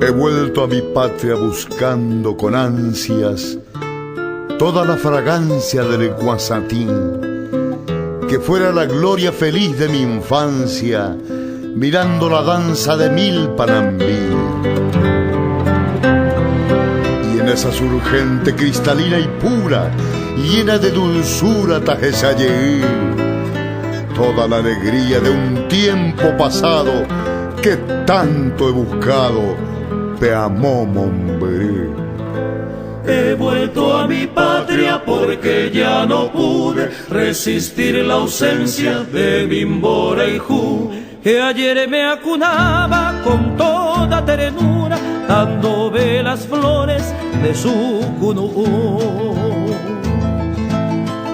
He vuelto a mi patria buscando con ansias toda la fragancia del guasatín, que fuera la gloria feliz de mi infancia, mirando la danza de mil panambí. Y en esa surgente cristalina y pura, llena de dulzura Tajesayé, toda la alegría de un tiempo pasado que tanto he buscado, Peamó Momberé. He vuelto a mi patria porque ya no pude resistir la ausencia de Bimborejú, que ayer me acunaba con toda ternura, dándome las flores de su cunú.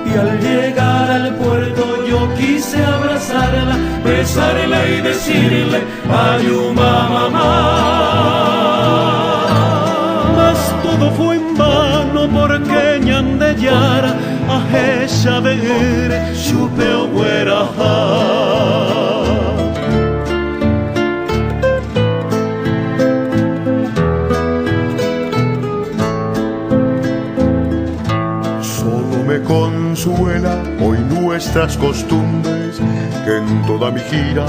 Y al llegar al puerto yo quise abrazarla, besarla y decirle Ayuma mamá. Mas todo fue en vano porque ñandeyara ajesha ver chupeo hueraja. Consuela hoy nuestras costumbres, que en toda mi gira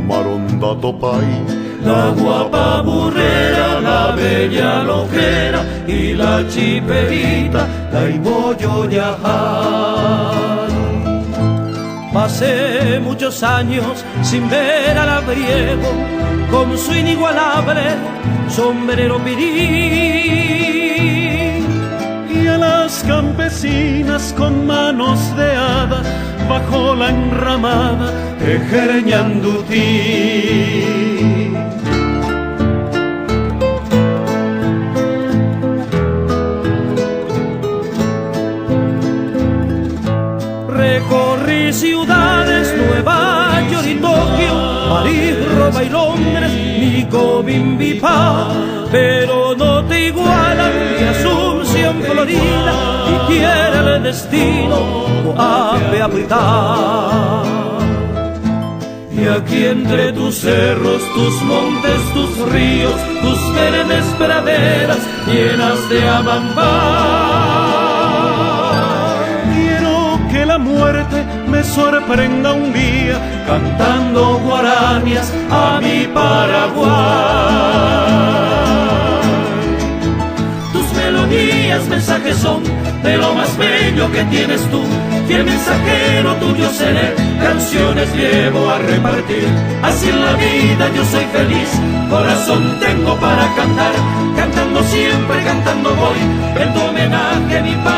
Maronda topay. La guapa burrera, la bella loquera y la chiperita, la iboyo yajay. Pasé muchos años sin ver al labriego con su inigualable sombrero pirí, y a las campesinas con manos de hada bajo la enramada ejereñandutí. Recorrí ciudades, Nueva York y Tokio, París, Roma y Londres, Nico, Bimbipa, pero no te igualan ni Asunción, Florida, y quiere el destino Coape apretar. Y aquí entre tus cerros, tus montes, tus ríos, tus verdes praderas llenas de abambá, quiero que la muerte me sorprenda un día cantando guaranías a mi Paraguay. Tus melodías, mensajes son de lo más bello que tienes tú, y el mensajero tuyo seré, canciones llevo a repartir. Así en la vida yo soy feliz, corazón tengo para cantar, cantando siempre, cantando voy, en tu homenaje a mi padre.